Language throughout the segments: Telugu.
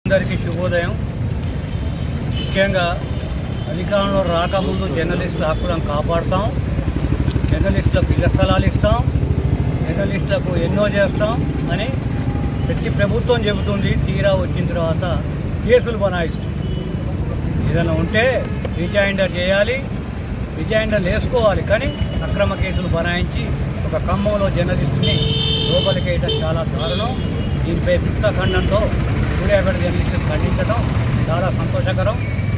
అందరికీ శుభోదయం. ముఖ్యంగా అధికారంలో రాకముందు జర్నలిస్టుల హక్కులను కాపాడుతాం, జర్నలిస్టులకు ఇళ్ల స్థలాలు ఇస్తాం, జర్నలిస్టులకు ఎన్నో చేస్తాం అని ప్రతి ప్రభుత్వం చెబుతుంది. తీరా వచ్చిన తర్వాత కేసులు బనాయిస్తుంది. ఏదైనా ఉంటే రిజైండర్ చేయాలి, రిజైండర్లు వేసుకోవాలి, కానీ అక్రమ కేసులు బనాయించి ఒక ఖమ్మంలో జర్నలిస్టుని లోపలికి వేయడం చాలా దారుణం. దీనిపై ముక్త ఖండంతో సూర్యాపేట జర్నలిస్టులు ఖండించడం చాలా సంతోషకరం.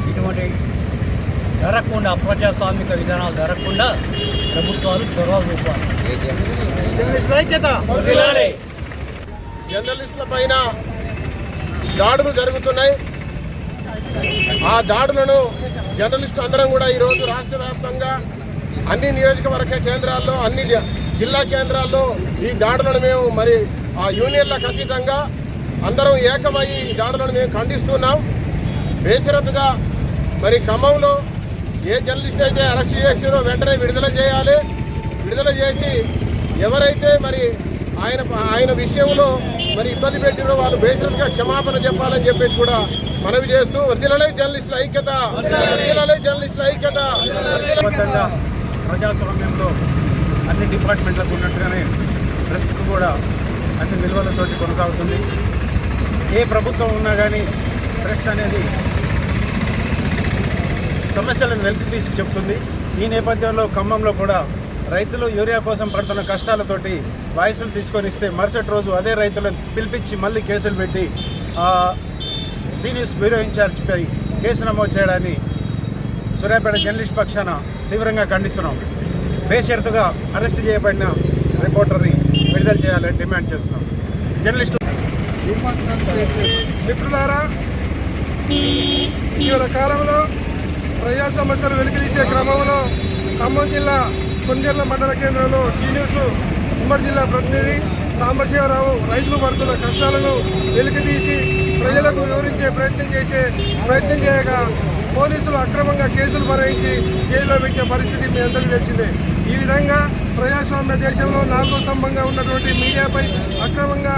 ఇటువంటి జరగకుండా, అప్రజాస్వామిక విధానాలు జరగకుండా ప్రభుత్వాలు చొరవ చూపాలి. జర్నలిస్టుల పైన దాడులు జరుగుతున్నాయి. ఆ దాడులను జర్నలిస్టులు అందరం కూడా ఈరోజు రాష్ట్ర వ్యాప్తంగా అన్ని నియోజకవర్గ కేంద్రాల్లో, అన్ని జిల్లా కేంద్రాల్లో ఈ దాడులను మేము ఆ యూనియన్లకు అతీతంగా అందరం ఏకమయ్యి ఈ దాడులను మేము ఖండిస్తున్నాం. బేషరతుగా ఖమ్మంలో ఏ జర్నలిస్ట్ అయితే అరెస్ట్ చేసారో వెంటనే విడుదల చేయాలి. విడుదల చేసి ఎవరైతే ఆయన విషయంలో ఇబ్బంది పెట్టినో వాళ్ళు బేషరతుగా క్షమాపణ చెప్పాలని చెప్పేసి కూడా మనవి చేస్తూ వర్ధిల్లాలి జర్నలిస్టుల ఐక్యత, వర్ధిల్లాలి జర్నలిస్టుల ఐక్యత. ప్రజాస్వామ్యంలో అన్ని డిపార్ట్మెంట్లకు ఉన్నట్టుగానే ప్రెస్కు కూడా అన్ని విలువలతో కొనసాగుతుంది. ఏ ప్రభుత్వం ఉన్నా కానీ ప్రెస్ అనేది సమస్యలను వెలికి తీసి చెప్తుంది. ఈ నేపథ్యంలో ఖమ్మంలో కూడా రైతులు యూరియా కోసం పడుతున్న కష్టాలతోటి వాయిస్లు తీసుకొని ఇస్తే మరుసటి రోజు అదే రైతులను పిలిపించి మళ్ళీ కేసులు పెట్టి బీ న్యూస్ బ్యూరో ఇన్ఛార్జ్పై కేసు నమోదు చేయడాన్ని సూర్యాపేట జర్నలిస్ట్ పక్షాన తీవ్రంగా ఖండిస్తున్నాం. బేషరతుగా అరెస్ట్ చేయబడిన రిపోర్టర్ని విడుదల చేయాలని డిమాండ్ చేస్తున్నాం. జర్నలిస్టు మిత్రులారా, ఇటీవల కాలంలో ప్రజా సమస్యలు వెలికితీసే క్రమంలో ఖమ్మం జిల్లా కొంజర్ల మండల కేంద్రంలో టీ న్యూస్ ఉమ్మడి జిల్లా ప్రతినిధి సాంబశివరావు రైతులు పడుతున్న కష్టాలను వెలికితీసి ప్రజలకు వివరించే ప్రయత్నం చేయగా పోలీసులు అక్రమంగా కేసులు బనాయించి జైల్లో పెట్టే పరిస్థితి మీ అందరికీ తెలిసిందే. ఈ విధంగా ప్రజాస్వామ్య దేశంలో నాలుగో స్తంభంగా ఉన్నటువంటి మీడియాపై అక్రమంగా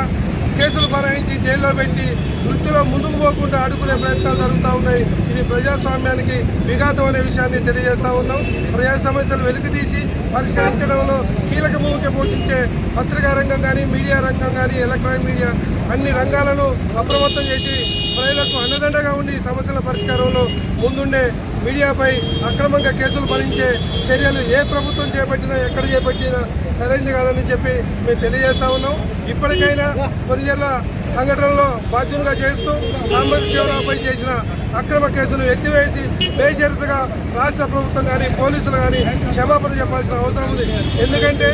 కేసులు బనాయించి జైల్లో పెట్టి వృత్తిలో ముందుకు పోకుండా అడుగునే ప్రయత్నాలు జరుగుతూ ఉన్నాయి. ఇది ప్రజాస్వామ్యానికి విఘాతం అనే విషయాన్ని తెలియజేస్తూ ఉన్నాం. ప్రజా సమస్యలు వెలికితీసి పరిష్కరించడంలో కీలక భూమిక పోషించే పత్రికా రంగం కానీ, మీడియా రంగం కానీ, ఎలక్ట్రానిక్ మీడియా అన్ని రంగాలను అప్రమత్తం చేసి ప్రజలకు అండదండగా ఉండి సమస్యల పరిష్కారంలో ముందుండే మీడియాపై అక్రమంగా కేసులు భరించే చర్యలు ఏ ప్రభుత్వం చేపట్టినా, ఎక్కడ చేపట్టినా సరైనది కాదని చెప్పి మేము తెలియజేస్తా ఉన్నాం. ఇప్పటికైనా కొన్నిజర్ల సంఘటనలో బాధ్యులుగా చేస్తూ సాంబశివరావుపై చేసిన అక్రమ కేసులు ఎత్తివేసి బేషరతుగా రాష్ట్ర ప్రభుత్వం కానీ, పోలీసులు కానీ క్షమాపణ చెప్పాల్సిన అవసరం ఉంది. ఎందుకంటే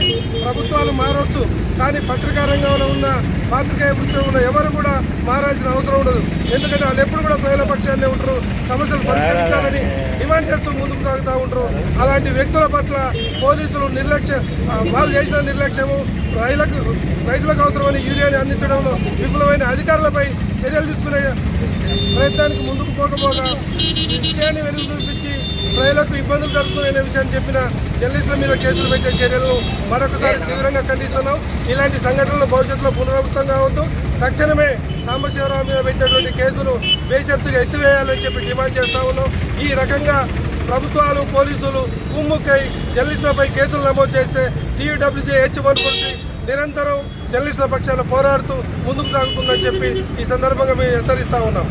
ప్రభుత్వాలు మారవచ్చు, కానీ పత్రికా రంగంలో ఉన్న పాత్రికేయ వృత్తిలో ఉన్న ఎవరు కూడా మారాల్సిన అవసరం ఉండదు. ఎందుకంటే వాళ్ళు ఎప్పుడు కూడా ప్రజల పక్షాన్నే ఉంటారు, సమస్యలు పరిష్కరించాలని డిమాండ్ చేస్తూ ముందుకు సాగుతూ ఉంటారు. అలాంటి వ్యక్తుల పట్ల పోలీసులు వాళ్ళు చేసిన నిర్లక్ష్యము, రైతులకు అవసరమైన యూరియాని అందించడంలో విఫలమైన అధికారులపై చర్యలు తీసుకునే ప్రయత్నానికి ముందుకు పోకపోగా విషయాన్ని వెలుగు చూపించి ప్రజలకు ఇబ్బందులు జరుగుతున్న విషయాన్ని చెప్పిన జర్నలిస్టుల మీద కేసులు పెట్టే చర్యలను మరొకసారి తీవ్రంగా ఖండిస్తున్నాం. ఇలాంటి సంఘటనలు భవిష్యత్తులో పునరావృతం కావద్దు. తక్షణమే సాంబశివరావు మీద పెట్టినటువంటి కేసులు బేషరతుగా ఎత్తివేయాలని చెప్పి డిమాండ్ చేస్తా ఉన్నాం. ఈ రకంగా ప్రభుత్వాలు, పోలీసులు కుమ్ముక్కై జర్నలిస్టులపై కేసులు నమోదు చేస్తే TUWJ H1 నిరంతరం జర్నలిస్టుల పక్షాన పోరాడుతూ ముందుకు సాగుతుందని చెప్పి ఈ సందర్భంగా మేము హెచ్చరిస్తా ఉన్నాం.